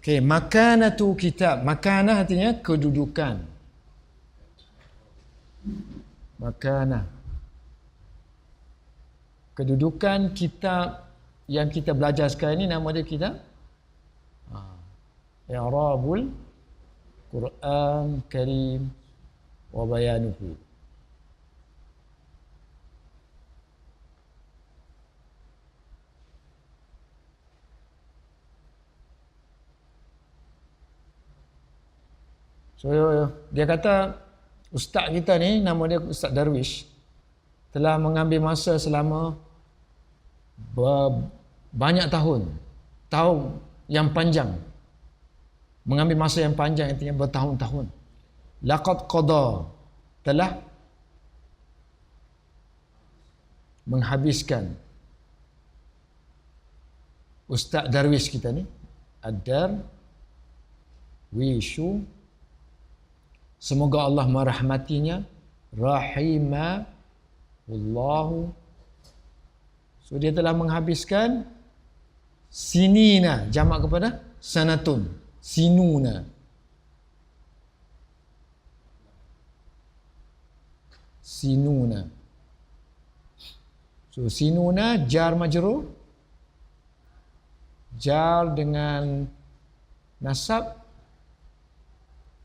Okey, makanatu kitab. Makanah artinya kedudukan. Makanah. Kedudukan kitab yang kita belajar sekarang ni nama dia kitab I'rabul Quran Karim wa Bayanuhu. So dia kata ustaz kita ni nama dia Ustaz Darwish telah mengambil masa selama banyak tahun yang panjang, mengambil masa yang panjang, artinya bertahun-tahun. Laqad qada, telah menghabiskan Ustaz Darwish kita ni, Ad-Darwishu, semoga Allah merahmatinya, rahimahullahu. So dia telah menghabiskan sinina, jamak kepada sanatun, sinuna. Sinuna. So sinuna jar majrur, jar dengan nasab,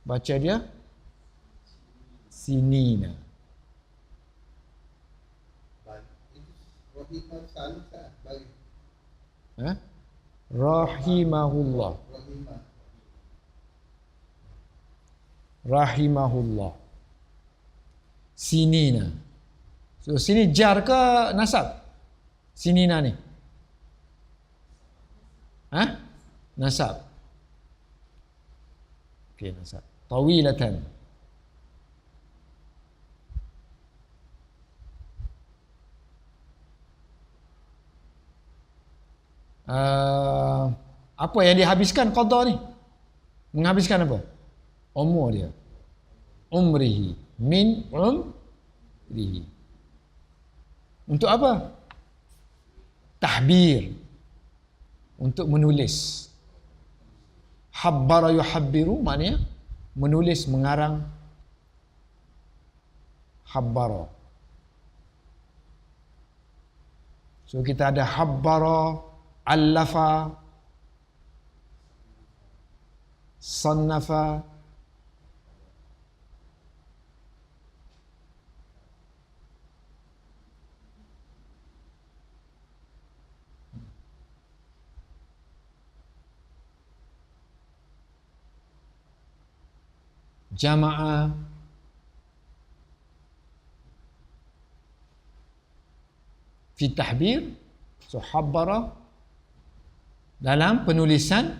baca dia sinina. Rahimahullah. Rahimahullah. Sinina. So sini jar ke nasab? Sinina ni. Nasab. Okey, nasab. Tawilatan. Apa yang dihabiskan qada ni? Menghabiskan apa? Umur dia. Umrihi. Min umrihi. Untuk apa? Tahbir. Untuk menulis. Habbara yuhabbiru maknanya menulis, mengarang. Habbara. So kita ada habbara, allafa, sannafa, jama'a, fi tahbir. So habbara dalam penulisan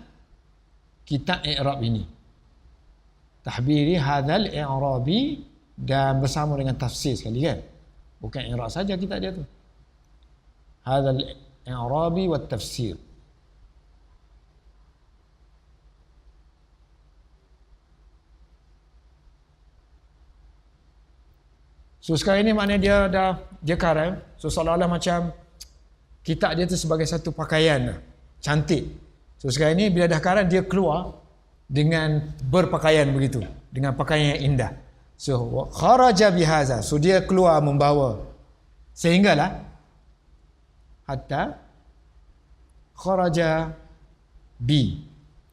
kitab i'rab ini. Tahbiri hadzal i'rabi, dan bersama dengan tafsir sekali kan. Bukan i'rab saja kitab dia tu. Hadzal i'rabi wat tafsir. So sekarang ini maknanya dia karang. So seolah-olah macam kitab dia tu sebagai satu pakaian cantik. So sekarang ini bila dah karang, dia keluar dengan berpakaian begitu, dengan pakaian yang indah. So kharaja bihaza, so dia keluar membawa, sehinggalah hatta kharaja bi,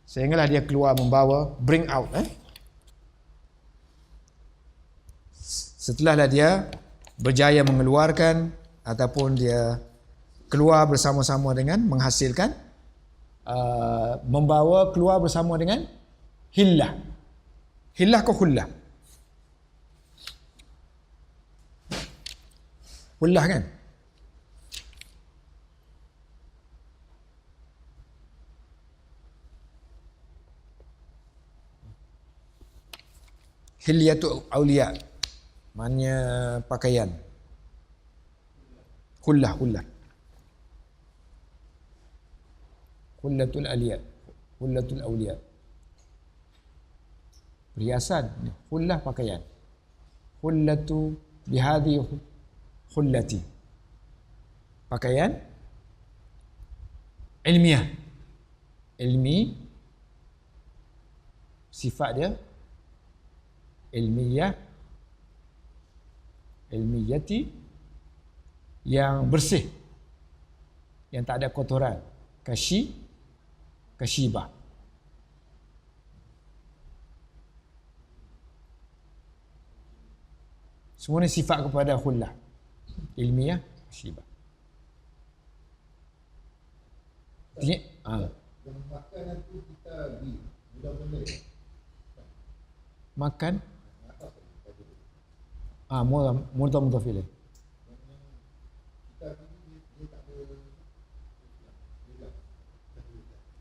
sehinggalah dia keluar membawa, bring out. Setelahlah dia berjaya mengeluarkan ataupun dia keluar bersama-sama dengan menghasilkan, membawa keluar bersama dengan hillah. Hillah ke khullah? Khullah kan? Hilyatu awliya, maknanya pakaian. Khullah. Khullatul aliya, khullatul awliya. Perhiasan, khullah pakaian. Khullatu bihadhi khullati. Pakaian ilmiah. Ilmi, sifat dia ilmiyati yang bersih, yang tak ada kotoran, kasyibah. Semua ni sifat kepada khullah, ilmiah, kasyibah. Makanan tu kita mudah-mudah makan mudhaf ilaih.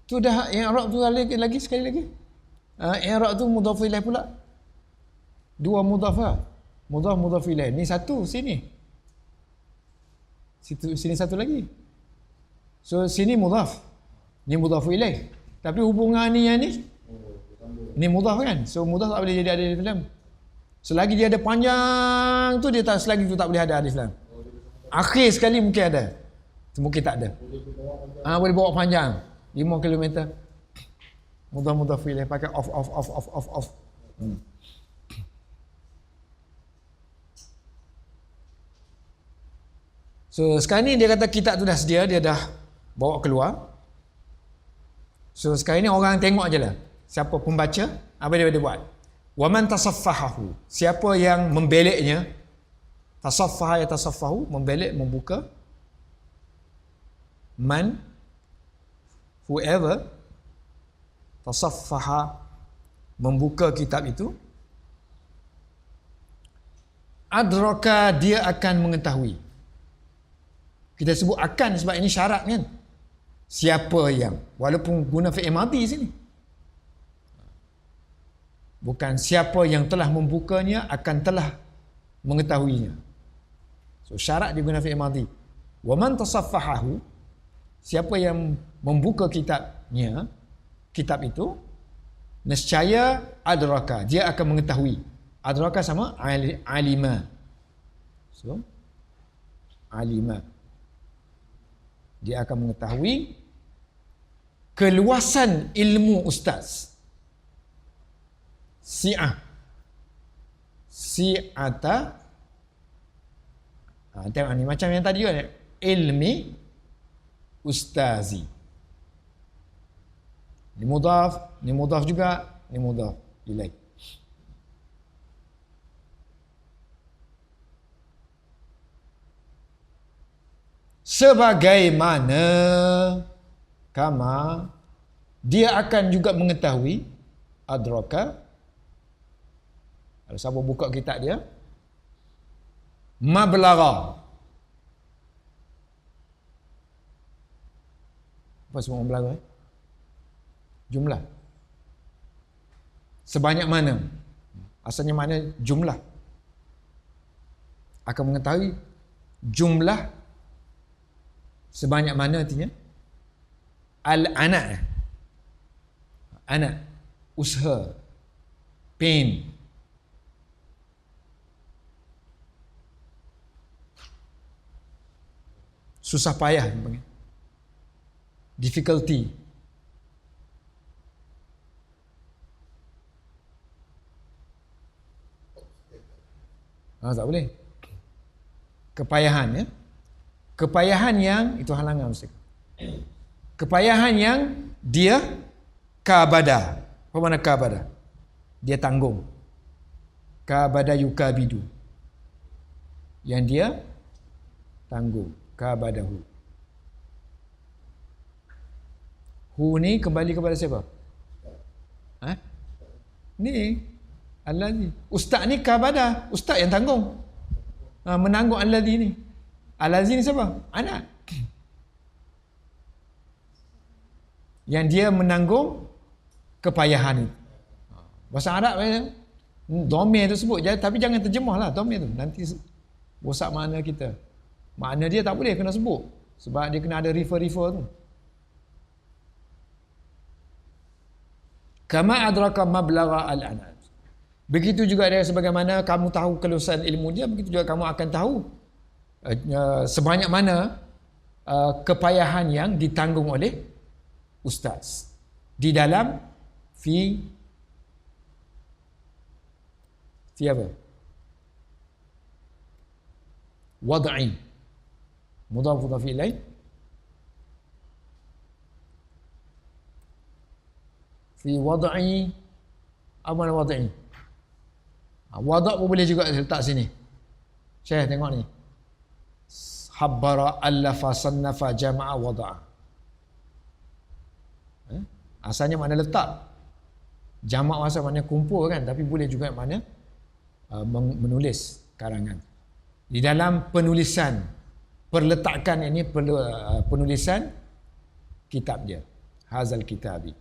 Tu dah i'rab tu lagi sekali lagi. I'rab tu mudhaf ilaih pula. Dua mudhaf lah. Mudhaf ilaih. Ni satu sini. Sini satu lagi. So sini mudhaf. Ni mudhaf ilaih. Tapi hubungan ni yang ni mudhaf kan. So mudhaf tak boleh jadi ada alif lam. Selagi dia ada panjang tu dia tak, selagi tu tak boleh ada alif lam. Akhir sekali mungkin ada. Mungkin tak ada. Boleh bawa panjang 5 km. Mudhaf ilaih pakai off. So sekarang ni dia kata kitab tu dah sedia, dia dah bawa keluar. So sekarang ni orang tengok je lah siapa pembaca, apa dia buat. Wa man tasaffahahu, siapa yang membeleknya. Tasaffaha yatasaffahu, membelek, membuka. Man, whoever tasaffaha, membuka kitab itu, adraka, dia akan mengetahui. Kita sebut akan sebab ini syarat kan. Siapa yang, walaupun guna fi'il madhi sini, bukan siapa yang telah membukanya akan telah mengetahuinya. So syarat diguna fi'il madhi. Wa man tasaffahahu, siapa yang membuka kitabnya, kitab itu, nescaya adraka, dia akan mengetahui. Adraka sama alima. So alima, dia akan mengetahui keluasan ilmu ustaz. Si'ata, tengok ni macam yang tadi kan, ilmi ustazi. Ni mudhaf juga, ni mudhaf ilaih. Sebagaimana kama, dia akan juga mengetahui adraka. Kalau siapa buka kitab dia, mablagha. Apa semua mablagha? Jumlah. Sebanyak mana? Asalnya mana jumlah. Akan mengetahui jumlah sebanyak mana artinya? Al-anak. Anak. Usaha. Pain. Susah payah. Difficulty. Tak boleh. Kepayahan ya. Kepayahan yang, itu halangan Ustaz. Kepayahan yang dia kabada. Apa makna kabada? Dia tanggung. Kabada yukabidu. Yang dia tanggung. Kabadahu. Hu ni kembali kepada siapa? Ni Allazi. Ustaz ni kabada. Ustaz yang tanggung. Menanggung Allazi ni. Allazi ni siapa? Anak. Yang dia menanggung kepayahan itu. Bahasa Arab domir tu sebut, tapi jangan terjemahlah domir tu. Nanti rosak makna kita. Makna dia tak boleh kena sebut. Sebab dia kena ada refer tu. Kama adraka mablagha al-anat. Begitu juga dia, sebagaimana kamu tahu keluasan ilmu dia, begitu juga kamu akan tahu sebanyak mana kepayahan yang ditanggung oleh ustaz di dalam fi Fi apa? Wad'i. Mudhaf mudhaf ilaih. Fi wad'i. Apa mana wad'i? Wada' pun boleh juga letak sini. Syekh tengok ni. Habbara, allafa, sannafa, jama'a, wada'a. Asalnya makna letak. Jamak asal makna kumpul kan, tapi boleh juga makna menulis karangan. Di dalam penulisan, perletakan ini penulisan kitab dia. Hazal kitabi.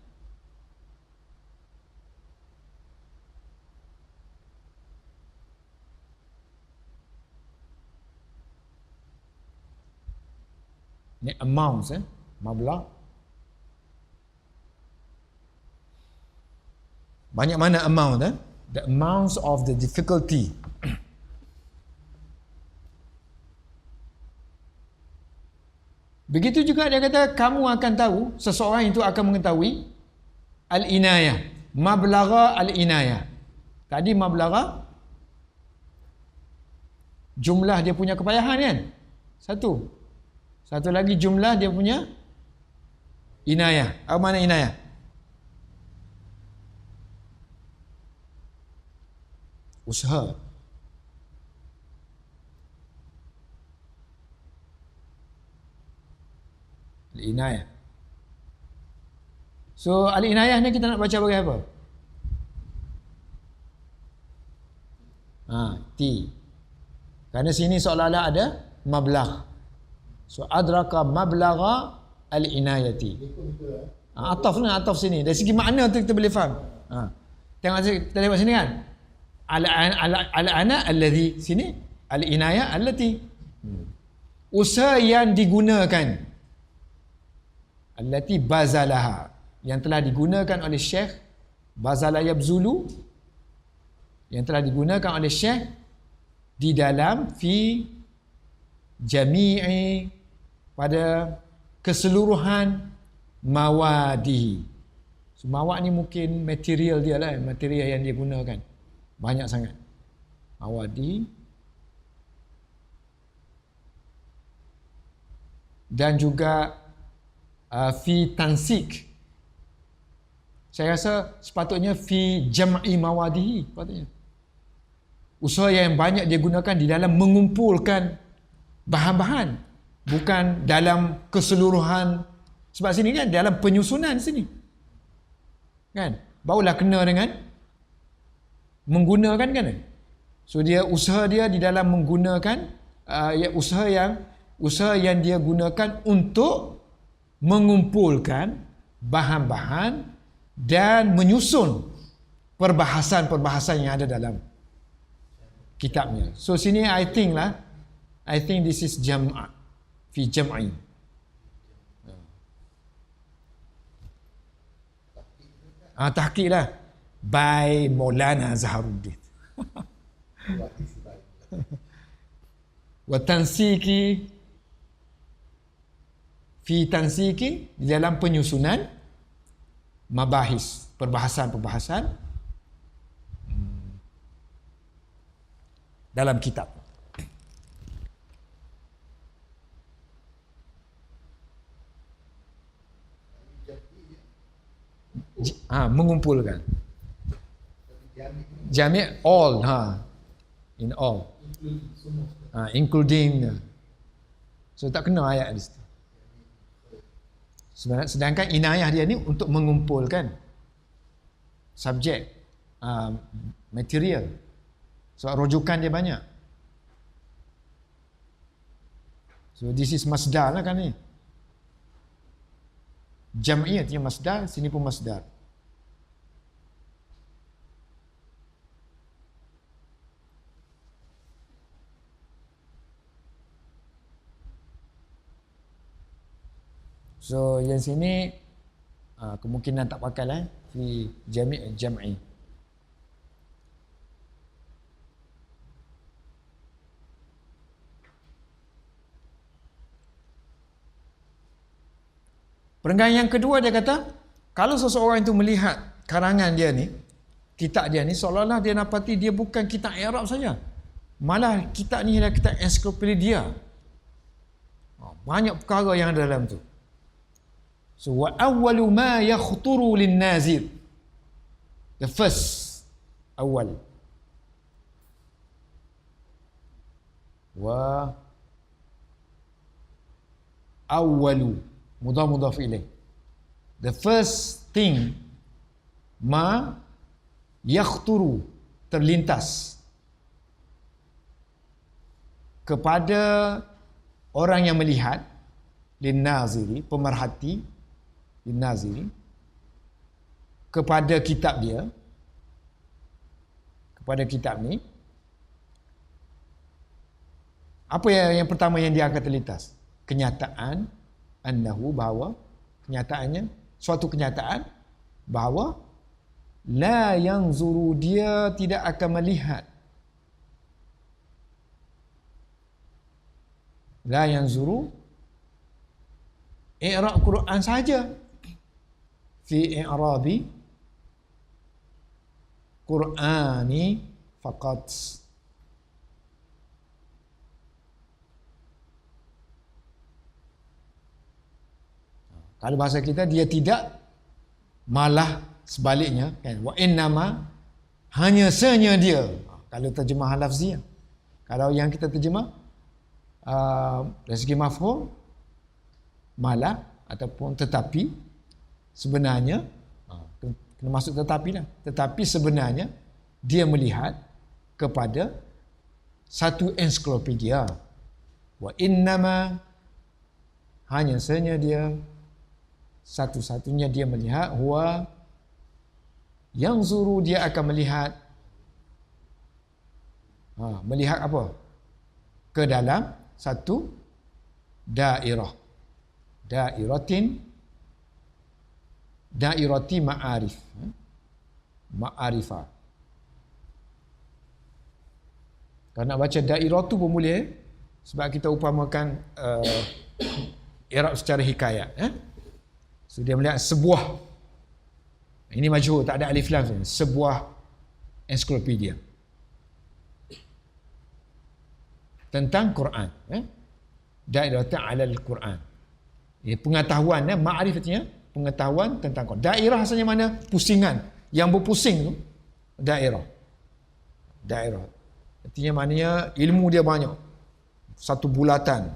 Ini amounts, mablag. Banyak mana amount, the amounts of the difficulty. Begitu juga dia kata, kamu akan tahu, seseorang itu akan mengetahui al-inayah, mablagha al-inayah. Tadi mablagha jumlah dia punya kepayahan kan? Satu lagi jumlah dia punya inayah. Apa mana inayah? Usaha. Al-inayah. So al-inayah ni kita nak baca bagi apa? T. Kerana sini seolah-olah ada mablagh. So adraka mablagha al-inayati. Ataf sini. Dari segi makna tu kita boleh faham. Tengok kita lewat sini kan. Al-ana alladhi, sini al-inayah allati. Usaha yang digunakan. Allati bazalaha, yang telah digunakan oleh Syekh. Bazala yabzulu, yang telah digunakan oleh Syekh di dalam fi jami'i, pada keseluruhan mawadihi. So, mawad ni mungkin material dia lah, material yang dia gunakan. Banyak sangat. Mawadihi. Dan juga fi tansik. Saya rasa sepatutnya fi jam'i mawadihi. Sepatutnya. Usaha yang banyak dia gunakan di dalam mengumpulkan bahan-bahan. Bukan dalam keseluruhan. Sebab sini kan dalam penyusunan sini. Kan? Barulah kena dengan menggunakan kan. So dia usaha dia di dalam menggunakan usaha yang dia gunakan untuk mengumpulkan bahan-bahan dan menyusun perbahasan-perbahasan yang ada dalam kitabnya. So sini I think this is jam'a. Fi jam'i. Tahqiq lah. By Maulana Zaharuddin. Wa tansiki. Fi tansiki, di dalam penyusunan mabahis, perbahasan-perbahasan dalam kitab. Mengumpulkan. Jami' all, in all. Including. So tak kena ayat di situ. Sedangkan inayah dia ni untuk mengumpulkan subjek, material. So rujukan dia banyak. So this is masdar lah kan ni. Jam'i artinya masdar, sini pun masdar. So yang sini kemungkinan tak pakai lah fi jam'i. Perenggan yang kedua dia kata, kalau seseorang itu melihat karangan dia ni, kitab dia ni seolah-olah dia dapati dia bukan kitab Arab saja. Malah kitab ni adalah kitab ensiklopedia. Banyak perkara yang ada dalam tu. So wa awwalu ma yakhturu lin-nazir. The first awal. Wa awwalu mudhaf ilaih. The first thing ma yakhturu, terlintas kepada orang yang melihat, lin-naziri, pemerhati, lin-naziri, kepada kitab dia, kepada kitab ni. Apa yang pertama yang dia akan terlintas? Kenyataan annahu, bahawa, kenyataannya, suatu kenyataan bahawa la yanzuru, dia tidak akan melihat, la yanzuru i'rab Quran saja, fi i'rabi Qur'ani faqat. Kalau bahasa kita, dia tidak, malah sebaliknya kan, wa innama, hanya senya dia. Kalau terjemahan lafzi. Kalau yang kita terjemah dari segi mafhum, malah ataupun tetapi, sebenarnya, kena masuk tetapi lah, tetapi sebenarnya dia melihat kepada satu ensiklopedia. Wa innama, hanya senya dia, satu-satunya dia melihat, huwa yang zuru, dia akan melihat, melihat apa? Ke dalam satu dairah, dairati ma'arif, ma'arifah. Kalau nak baca dairah tu pun boleh, sebab kita upamakan i'rab secara hikayat. So dia melihat sebuah, ini majhul, tak ada alif lam, sebuah ensiklopedia tentang Quran, dairatan 'alal Quran. Pengetahuan, ma'arif artinya pengetahuan tentang Quran. Dairah asalnya mana? Pusingan, yang berpusing tu dairah. Artinya maknanya ilmu dia banyak, satu bulatan,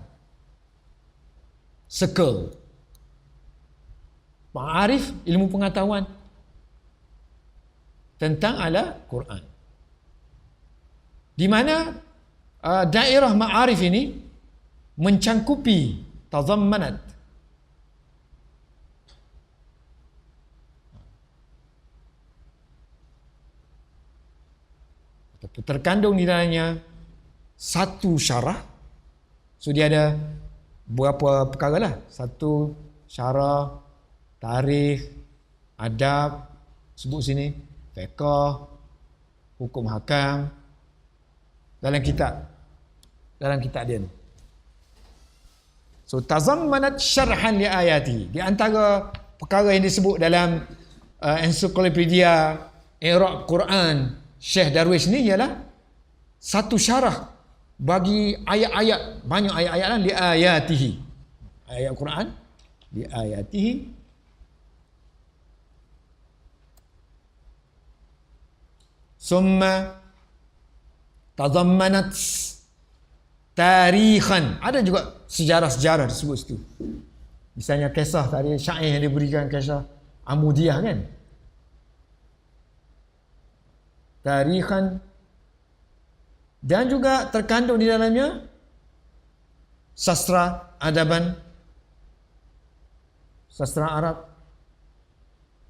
circle. Ma'arif, ilmu pengetahuan tentang ala Quran. Di mana dairah ma'arif ini mencangkupi, tazammanat, terkandung di dalamnya satu syarah. So dia ada berapa perkara lah. Satu syarah, tarikh, adab, sebut sini, fiqh, hukum hakam, dalam kitab dia ni. So tazammanat syarhan li ayati, di antara perkara yang disebut dalam ensiklopedia i'rab Quran Syekh Darwish ni ialah satu syarah bagi ayat-ayat, banyak ayat-ayat lah, li ayatihi, ayat Quran, li ayatihi. Summa tazammanat tarikhan, ada juga sejarah-sejarah disebut situ. Misalnya kisah tadi syair yang diberikan, kisah Amudiyah kan, tarikhan. Dan juga terkandung di dalamnya sastra adaban, sastra Arab.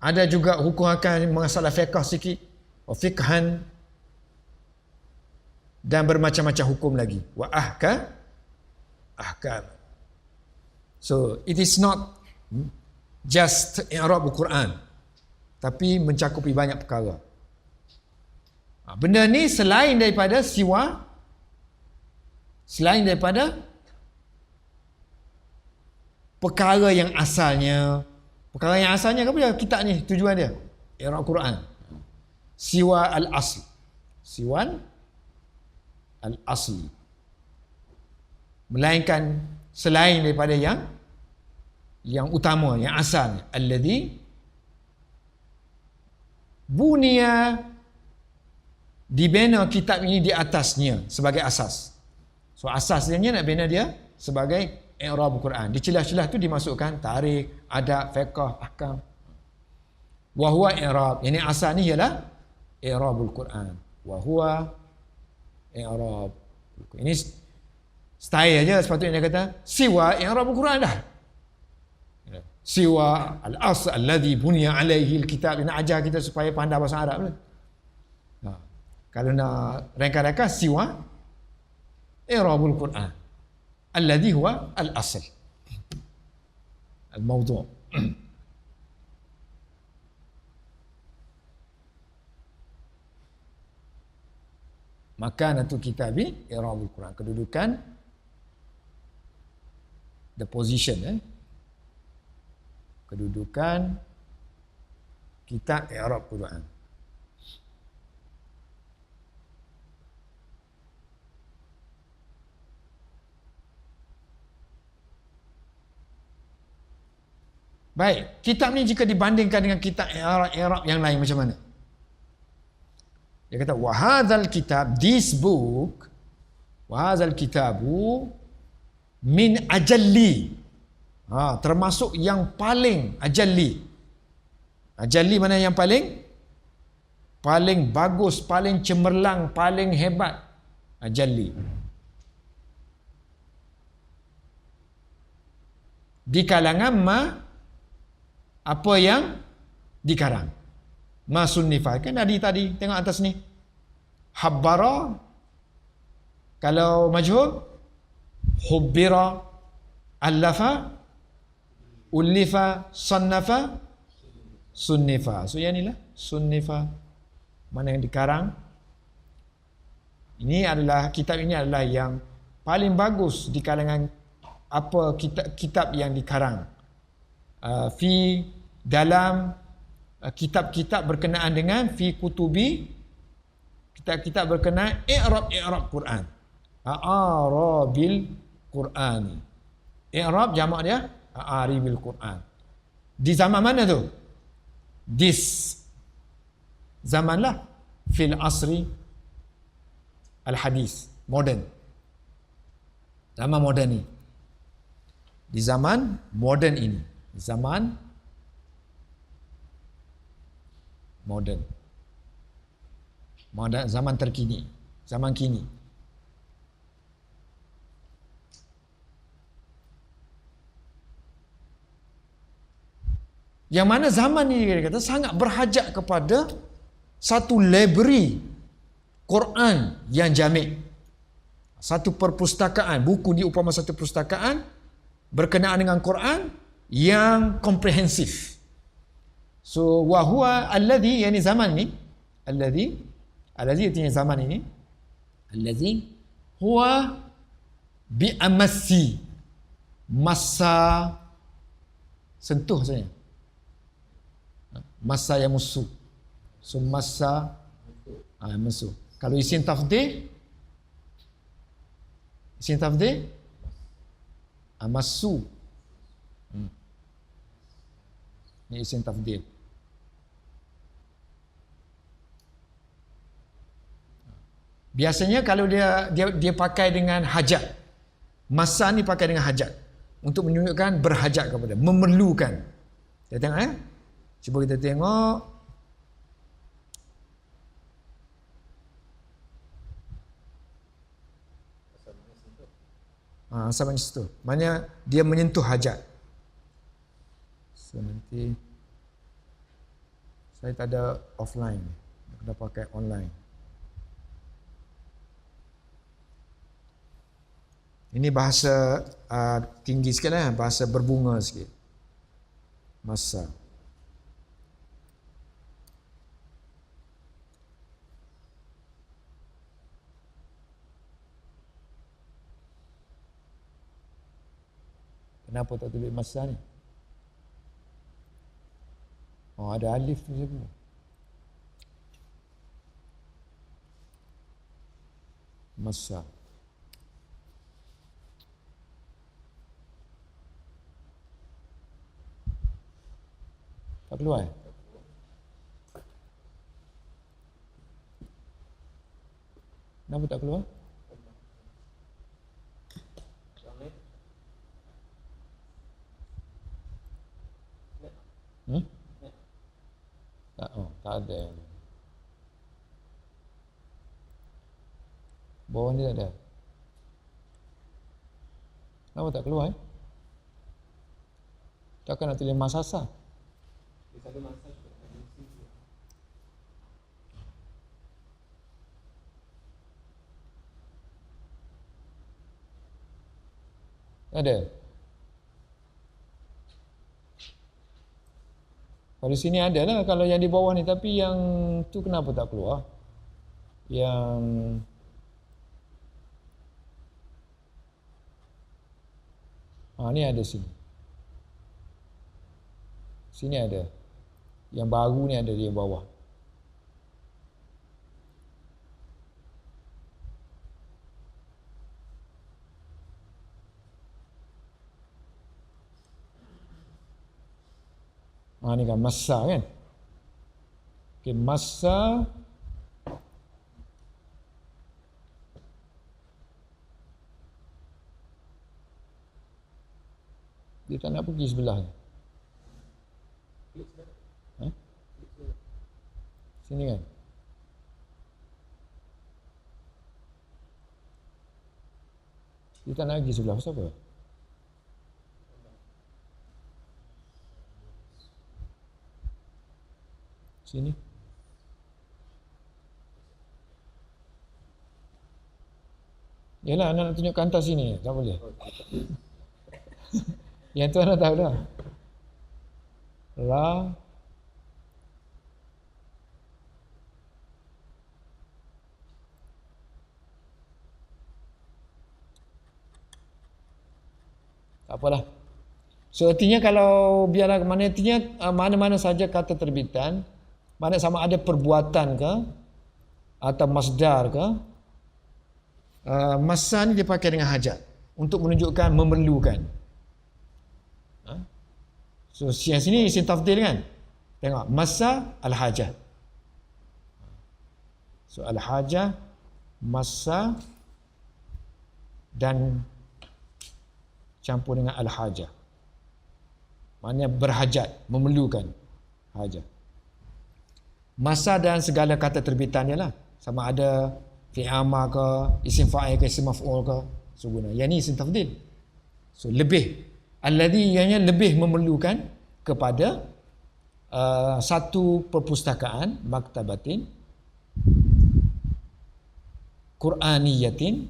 Ada juga hukum akan masalah fiqh sikit, fiqhan, dan bermacam-macam hukum lagi. Wa ahkam. So it is not just i'rab Al-Quran, tapi mencakupi banyak perkara. Benda ni selain daripada perkara yang asalnya. Perkara yang asalnya apa dia? Kitab ni tujuan dia i'rab Quran. siwa al-asl. Siwa al-asli. Melainkan selain daripada yang utama, yang asal. Alladhi bunia, dibina kitab ini di atasnya sebagai asas. So asasnya nak bina dia sebagai i'rab Quran. Di celah-celah tu dimasukkan tarikh, adab, fiqh, ahkam. Wa huwa i'rab. Yang asal ni ialah i'rabul Quran. Wa huwa i'rab. Ini style aja, sepatutnya dia kata siwa i'rabul Quran dah. Siwa al-asl alladhi bunya alaihi al-kitab. Dia nak ajar kita supaya pandai bahasa Arab lah. Kalau nak rengka-rengka, siwa i'rabul Quran alladhi huwa al-asl al-mawdu'. Makanatu kitabi i'rabul Quran. Kedudukan, the position, kedudukan kitab i'rab Quran. Baik, kitab ni jika dibandingkan dengan kitab i'rab yang lain macam mana? Dia kata wa hadzal kitab, this book, wa hadzal kitabu min ajalli. Termasuk yang paling ajalli. Ajalli mana yang paling? Paling bagus, paling cemerlang, paling hebat. Ajalli. Di kalangan apa yang dikarang. Masunnifa. Kan tadi tengok atas ni. Habbara, kalau majhul, hubbira, allafa, ullifa, sannafa, sunnifa. So yang inilah sunnifa, mana yang dikarang. Ini adalah, kitab ini adalah yang paling bagus di kalangan apa kitab yang dikarang. Dalam kitab-kitab berkenaan dengan fi kutubi, kitab-kitab berkenaan i'rab Quran. A'rabil Qurani. I'rab jamak dia a'aribil Quran. Di zaman mana tu? This zamanlah fil asri al hadis, modern. Zaman moden ni. Di zaman moden ini. Zaman moden. Zaman terkini. Zaman kini. Yang mana zaman ini dia kata sangat berhajat kepada satu library Quran yang jamik. Satu perpustakaan, buku diumpama satu perpustakaan berkenaan dengan Quran yang komprehensif. So wa huwa alladhi, yani zaman ni, alladhi artinya zaman ini, alladhi huwa bi amassi, masa sentuh saja. Masa yang musuh. So masa musuh. Kalau isim tafdhil, amassu. Ini isim tafdhil. Biasanya kalau dia pakai dengan hajat. Masa ni pakai dengan hajat untuk menunjukkan berhajat kepada, memerlukan. Kita tengok cuba kita tengok. Asal menyentuh. Maknanya dia menyentuh hajat. So nanti saya tak ada offline, kena pakai online. Ini bahasa tinggi sikit lah, bahasa berbunga sikit. Masa. Kenapa tak tulis masa ni? Oh, ada alif tu je. Massa. Tak keluar? Kenapa tak keluar? Hmm? Tak, tak ada. Bawah ni tak ada. Kenapa tak keluar? Takkan nak tulis masasa? Ada. Kalau di sini ada lah kalau yang di bawah ni, tapi yang tu kenapa tak keluar? Yang ni ada sini. Sini ada. Yang baru ni ada di bawah. Ni kan masa kan. Okey, masa dia tak nak pergi sebelah ni. Sini kan. Dia tak nak pergi sebelah. Pasal apa? Sini. Yalah, anak nak tunjuk ke atas sini. Tak boleh. Yang tu anak tahu dah. Ra. Tak apalah. So artinya kalau biarlah mana artinya mana-mana saja kata terbitan, mana sama ada perbuatan ke atau masdar ke, masa ni dipakai dengan hajat untuk menunjukkan memerlukan. So yang sini isim tafdil kan. Tengok masa al-hajah. So al-hajah, masa dan campur dengan al-hajah. Maknanya berhajat, memerlukan hajat. Masa dan segala kata terbitannya lah. Sama ada fi'il amar ke, isim fa'il ke, isim maf'ul ke, seguna. Yang ni isim tafdil. So lebih. Alladhi ianya lebih memerlukan kepada satu perpustakaan, maktabatin, Qur'aniyatin,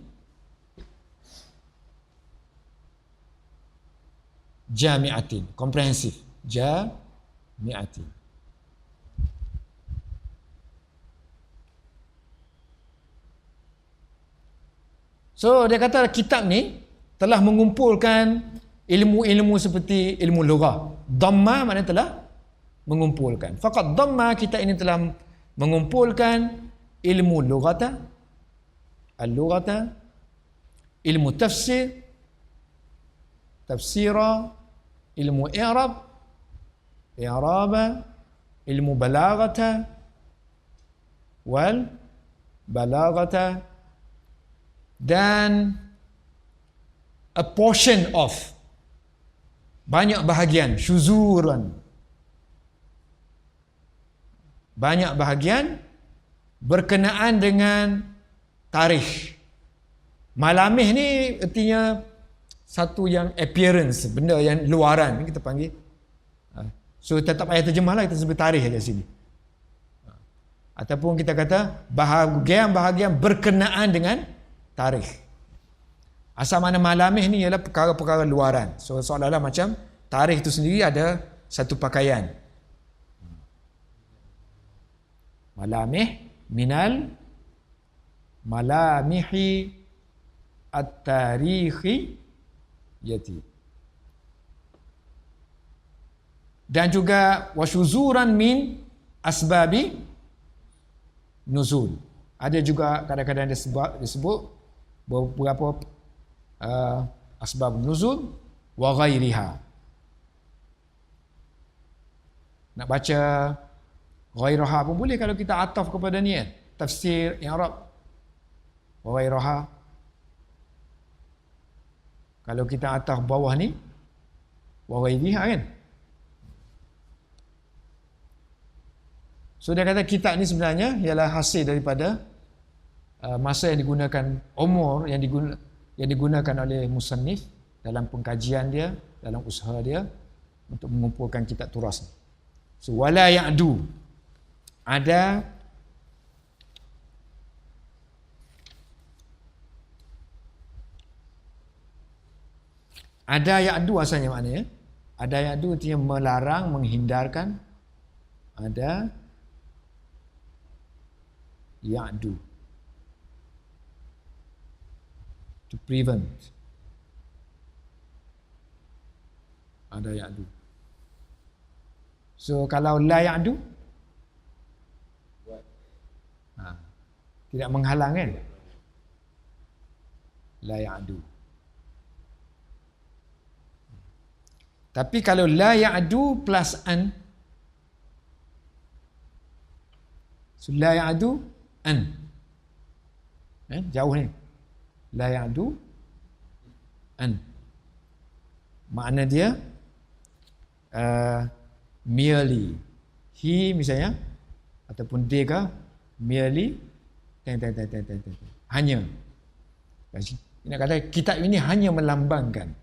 jami'atin, komprehensif, jami'atin. So dia kata kitab ni telah mengumpulkan ilmu-ilmu seperti ilmu lughah. Dhamma maknanya telah mengumpulkan. Faqat dhamma kita ini telah mengumpulkan ilmu lughata, al-lughata, ilmu tafsir, tafsira, ilmu i'rab, i'raba, ilmu balaghata, wal balaghata, dan a portion of, banyak bahagian, syuzuran, banyak bahagian berkenaan dengan tarikh. Malamih ni artinya satu yang appearance, benda yang luaran kita panggil. So tetap payah terjemah lah, kita sebut tarikh kat sini. Ataupun kita kata bahagian-bahagian berkenaan dengan tarikh. Asal mana malamih ni ialah perkara-perkara luaran. So seolah-olah macam tarikh itu sendiri ada satu pakaian. Malamih minal malamihi at-tarikhi yati. Dan juga wasyuzuran min asbabi nuzul. Ada juga kadang-kadang disebut beberapa asbab nuzul wa ghairiha. Nak baca ghairaha pun boleh kalau kita ataf kepada ni kan. Tafsir i'rab wa ghairaha. Kalau kita ataf bawah ni wa ghairiha kan. So dia kata kitab ni sebenarnya ialah hasil daripada masa yang digunakan, umur yang digunakan oleh musannif dalam pengkajian dia, dalam usaha dia untuk mengumpulkan kitab turas ni. So wala ya'du, ada ya'du asalnya maknanya. Ada ya'du artinya melarang, menghindarkan. Ada ya'du, to prevent. Ada ya'du. So kalau la ya'du, tidak menghalang kan? La ya'du. Tapi kalau la ya'du plus an, so la ya'du an, jauh ni. La ya'du an, makna dia merely, he misalnya, ataupun they ke, merely, hanya. Nak kata kitab ini hanya melambangkan.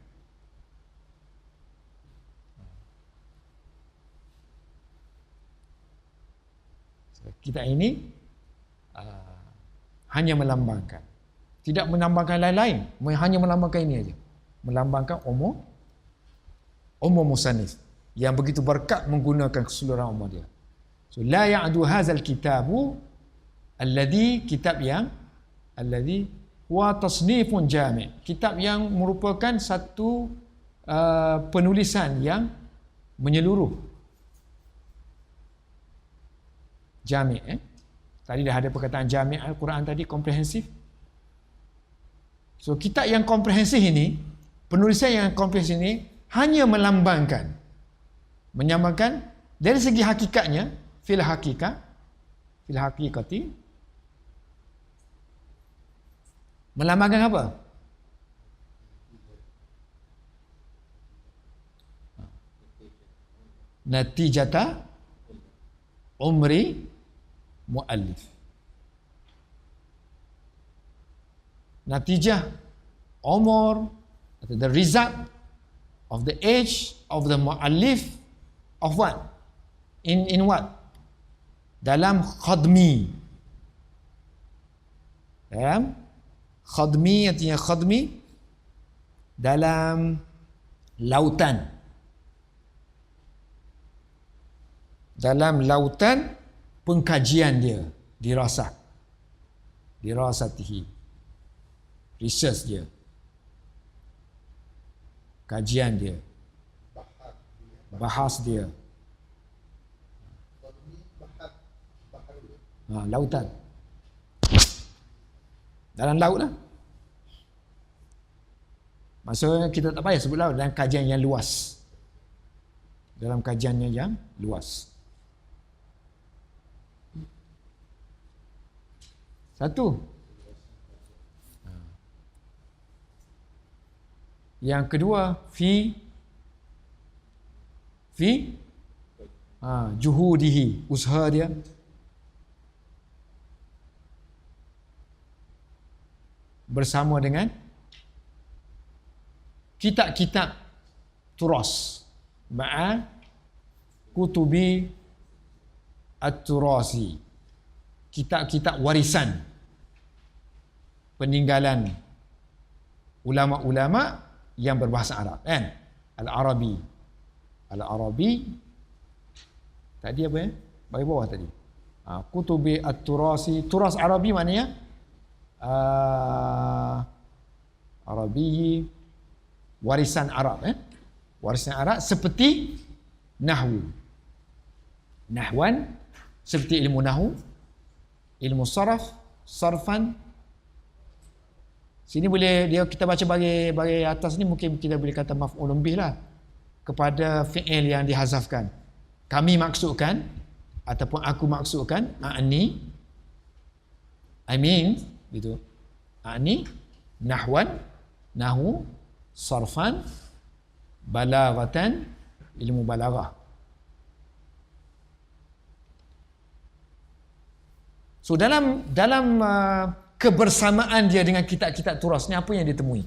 Kitab ini hanya melambangkan, tidak melambangkan lain-lain, hanya melambangkan ini aja, melambangkan umur musannif yang begitu berkat menggunakan keseluruhan umur dia. So la ya'du hadzal kitabu alladhi, kitab yang alladhi wa tasnifun jami', kitab yang merupakan satu penulisan yang menyeluruh. Jami', tadi dah ada perkataan jami' Al-Quran tadi, komprehensif. So kitab yang komprehensif ini, penulisan yang komprehensif ini hanya melambangkan, menyamakan dari segi hakikatnya, fil hakikati, melambangkan apa? Natijata umri muallif. Natijah umur, atau the result of the age of the muallif of what? In what? Dalam khadmi. Dalam khadmi, artinya khadmi dalam lautan. Dalam lautan pengkajian dia, dirasatihi, research dia, kajian dia, bahas dia. Lautan, dalam laut lah. Maksudnya kita tak payah sebut laut, dalam kajian yang luas, dalam kajiannya yang luas. Satu. Yang kedua, fi juhudihi, usaha dia. Bersama dengan kitab-kitab turas, ma'a kutubi at-turasi, kitab-kitab warisan peninggalan ulama-ulama yang berbahasa Arab, kan? Al-Arabi tadi apa ya? Bagi bawah tadi. Kutubi at-turasi, turas Arabi maknanya Arabi, warisan Arab, warisan Arab seperti nahwan, seperti ilmu nahwu, ilmu saraf, sarfan, Sini boleh kita baca bagi atas ni mungkin kita boleh kata maf'ulun bih lah kepada fi'il yang dihazafkan. Kami maksudkan ataupun aku maksudkan a'ni, I mean gitu. A'ni nahwan, nahu, sarfan, balaghatan, ilmu balaghah. So dalam kebersamaan dia dengan kitab-kitab turas ni, apa yang dia temui?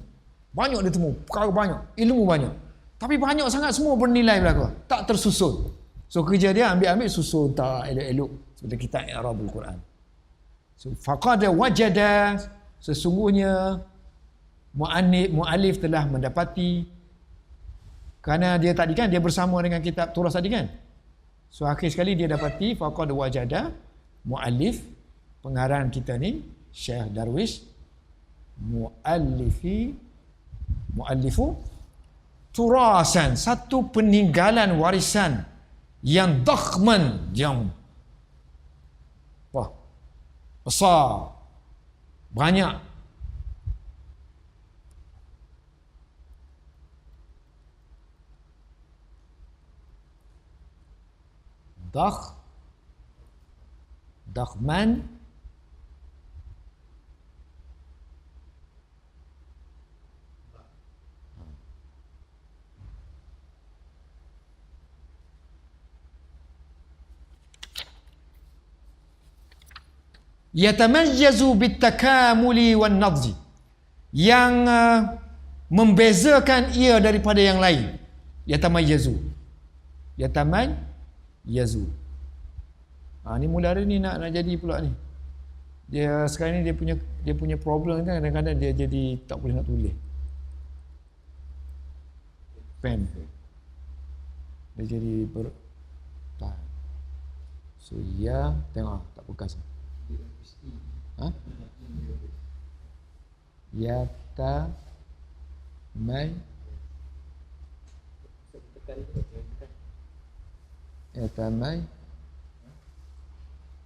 Banyak dia temu, perkara banyak, ilmu banyak. Tapi banyak sangat semua bernilai belaka, tak tersusun. So kerja dia ambil susun tak elok-elok seperti kitab i'rabul Quran. So faqad wajada, sesungguhnya muallif telah mendapati, kerana dia tadi kan dia bersama dengan kitab turas tadi kan. So akhir sekali dia dapati faqad wajada, muallif pengarang kita ni Syekh Darwish muallifu turasan, satu peninggalan warisan yang dakhman, yang besar, banyak. Dakhman yatamayyazu bitakamuli wan nadzi, yang membezakan ia daripada yang lain. Yatamayyazu ni mula hari ni nak jadi pula ni. Dia sekarang ni dia punya problem kan, kadang-kadang dia jadi tak boleh nak tulis pen, dia jadi tahan. So ya tengok tak bekas.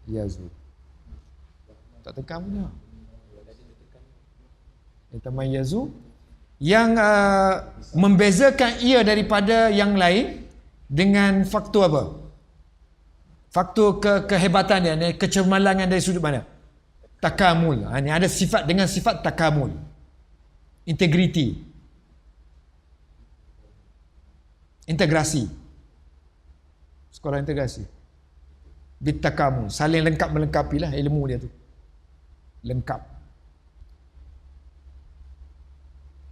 Yazu tak tekan punya. Yazu yang membezakan ia daripada yang lain dengan faktor apa? Faktor kehebatan dia, kecemerlangan dari sudut mana? Takamul. Ini ada sifat dengan sifat takamul. Integriti. Integrasi. Sekolah integrasi. Bitakamul. Saling lengkap melengkapi lah ilmu dia tu. Lengkap.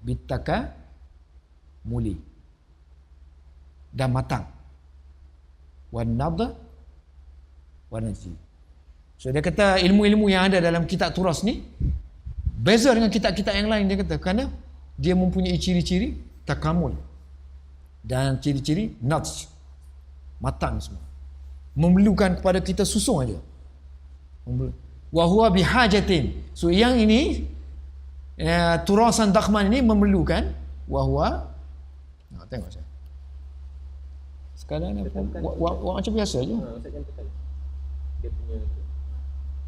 Bitakamuli. Dan matang. Wan nadha wanaji. So dia kata ilmu-ilmu yang ada dalam kitab turas ni beza dengan kitab-kitab yang lain, dia kata, kerana dia mempunyai ciri-ciri takamul dan ciri-ciri nadj, matang semua. Memerlukan kepada kita susun aja. Wa huwa bihajatin. So yang ini turasan dakhman ini memerlukan wa huwa, tengok saya. Sekarang ni macam biasa je. Dia punya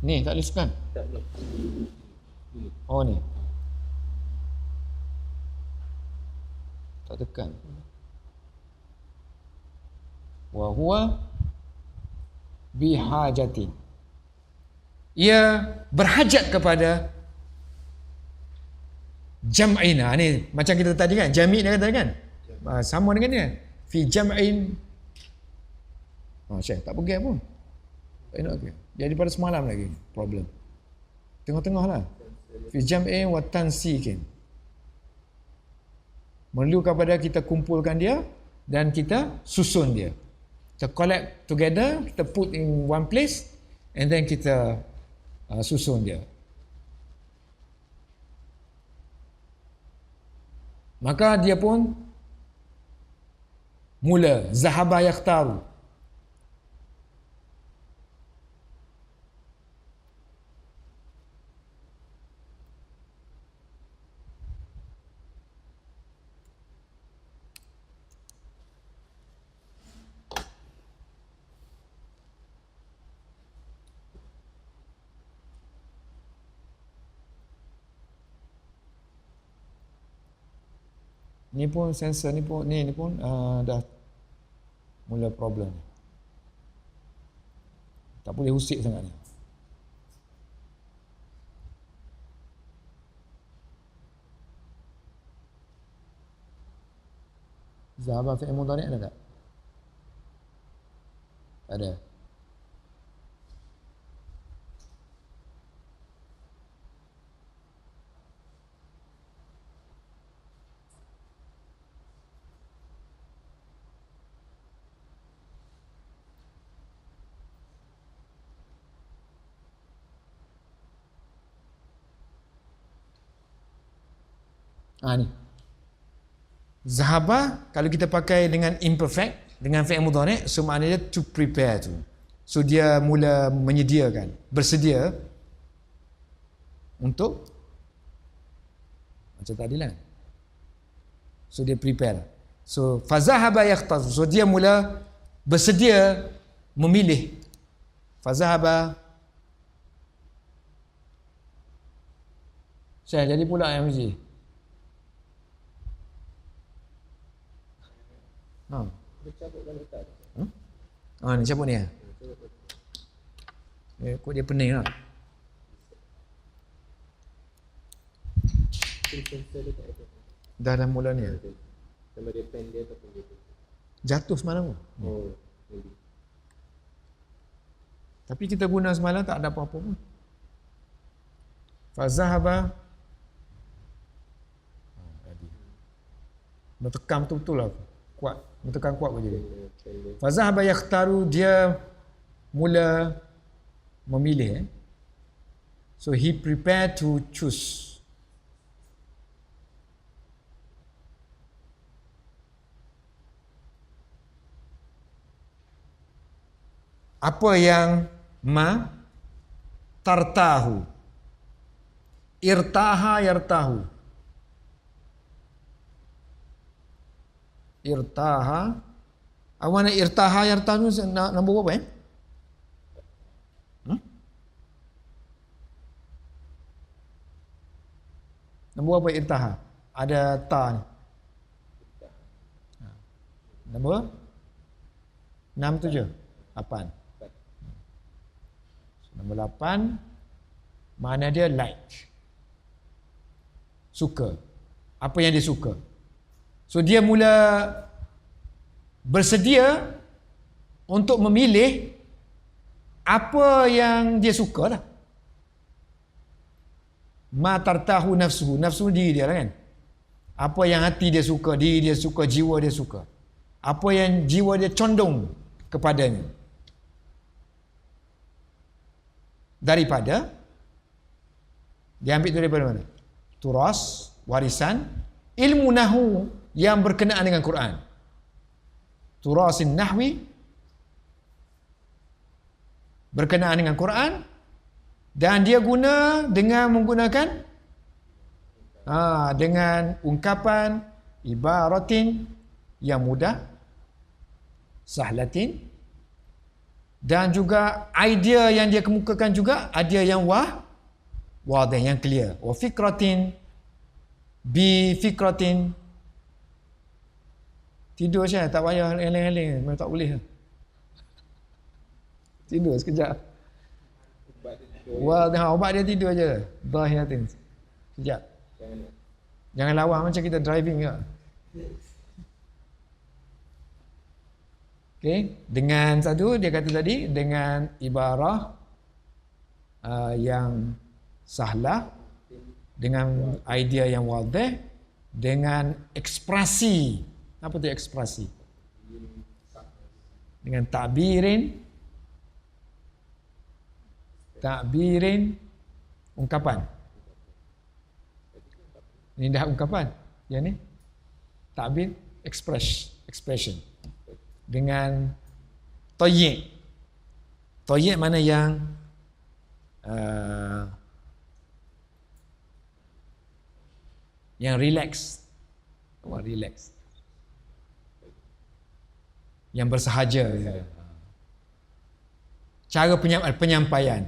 ni tak boleh tekan. Tak boleh. Oh ni. Tak tekan. Wa huwa bihajatin. Ia berhajat kepada jam'ina. Ni macam kita tadi kan, jami' dia kata kan. Sama dengan dia. Fi jam'in. Syekh tak pergi pun. Okay. Jadi pada semalam lagi problem. Tengah-tengah lah. Fi jam'in wa tansikin. Perlu kepada kita kumpulkan dia dan kita susun dia. Kita collect together, kita put in one place and then kita susun dia. Maka dia pun mula zahaba yakhtaru. Ni pun sensor ni pun dah mula problem. Tak boleh usik sangat ni. Zahaba fi'il mudhari' ada tak? Tak ada. Ni. Zahaba kalau kita pakai dengan imperfect, dengan fi'il mudhari', so maknanya to prepare tu. So dia mula menyediakan, bersedia untuk macam tadi lah. So dia prepare. So fazahaba yakhtar. So dia mula bersedia memilih. Fazahaba. Saya jadi pula yang mesti. Ni cabut ni lah. Kok dia pening lah. Dah mula ni lah. Jatuh semalam. Tapi kita guna semalam tak ada apa-apa pun. Fazahaba. Bertekam betul-betul lah. Kuat. Bertekan kuat pun jadi. Fazahaba yakhtaru, dia mula memilih. So he prepared to choose. Apa yang tartahu. Irtaha yartahu. Irtaha. Awana irtaha yartahu nombor berapa Nombor apa irtaha? Ada ta ni. Nombor 6, 7, 8. Nombor 8 mana dia like. Suka. Apa yang dia suka. So dia mula bersedia untuk memilih apa yang dia suka lah. Ma tartahu nafsuhu. Nafsu diri dia lah kan. Apa yang hati dia suka, diri dia suka, jiwa dia suka. Apa yang jiwa dia condong kepadanya. Daripada, dia ambil tu daripada mana? Turas, warisan, ilmu nahu yang berkenaan dengan Quran. Turasin nahwi berkenaan dengan Quran, dan dia guna dengan menggunakan dengan ungkapan ibaratin yang mudah, sahlatin, dan juga idea yang dia kemukakan juga idea yang wadih, yang clear. Wa fikratin bi fikratin. Tidur saya tak payah eleng-eleng, memang tak boleh. Tidur sekejap. Ubat dia tidur je. Dahiyatin. Sekejap. Jangan lawan macam kita driving ke. Okey, dengan satu dia kata tadi, dengan ibarah yang sahlah, dengan idea yang wadih, dengan ekspresi. Apa tu ekspresi? Dengan takbirin, ungkapan. Ini dah ungkapan. Yang ni takbir, expression. Dengan toyik. Toyik mana yang relax. Relax. Yang bersahaja. Cara penyampaian.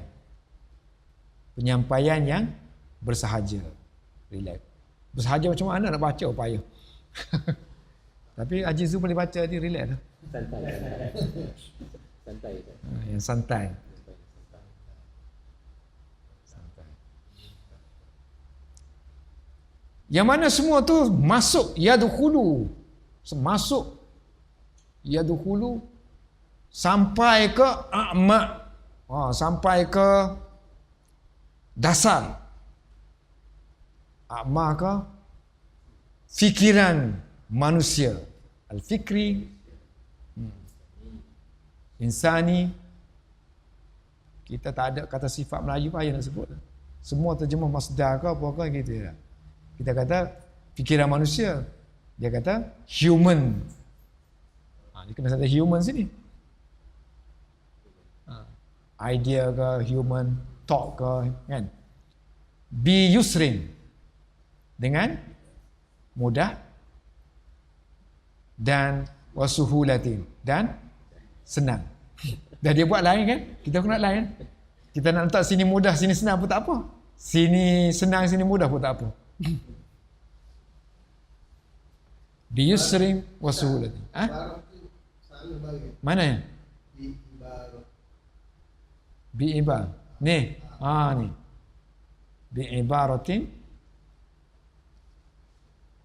Penyampaian yang bersahaja. Relax. Bersahaja macam mana nak baca payah. Tapi Haji Zul boleh baca dia relax tu. Santai. Santai. Yang santai. Yang mana semua tu masuk yadkhulu. Masuk yadkhulu sampai ke a'ma'. Sampai ke dasar. A'ma' ke fikiran manusia. Al-fikri, insani. Kita tak ada kata sifat Melayu payah nak sebut. Semua terjemah masdar ke apa ke gitu ya. Kita kata fikiran manusia. Dia kata human. Dia kena ada human sini. Idea ke, human, thought ke, kan? Bi yusrin. Dengan mudah. Dan wasuhulatin. Dan senang. Dah dia buat lain kan? Kita pun nak lain. Kita nak letak sini mudah, sini senang pun tak apa. Sini senang, sini mudah pun tak apa. Biyusrin wa suhulatin. Ibarat tu salah bagi. Mana ya? Di ibarat. Bi'ibar. Ni. Ni. Bi'ibaratin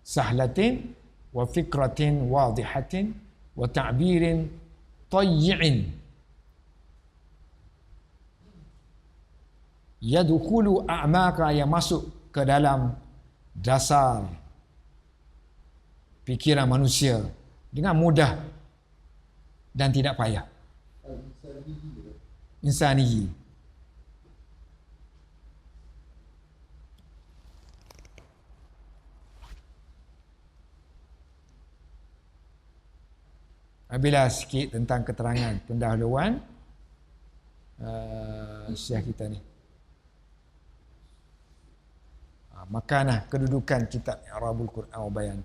sahlatin wa fikratin wadihatin wa ta'birin tayyi'in. Yadkhulu a'maka, yang masuk ke dalam dasar fikiran manusia dengan mudah dan tidak payah. Insani. Bila sikit tentang keterangan pendahuluan syekh kita ni. Makanah kedudukan kitab I'rabul Quran wa Bayan.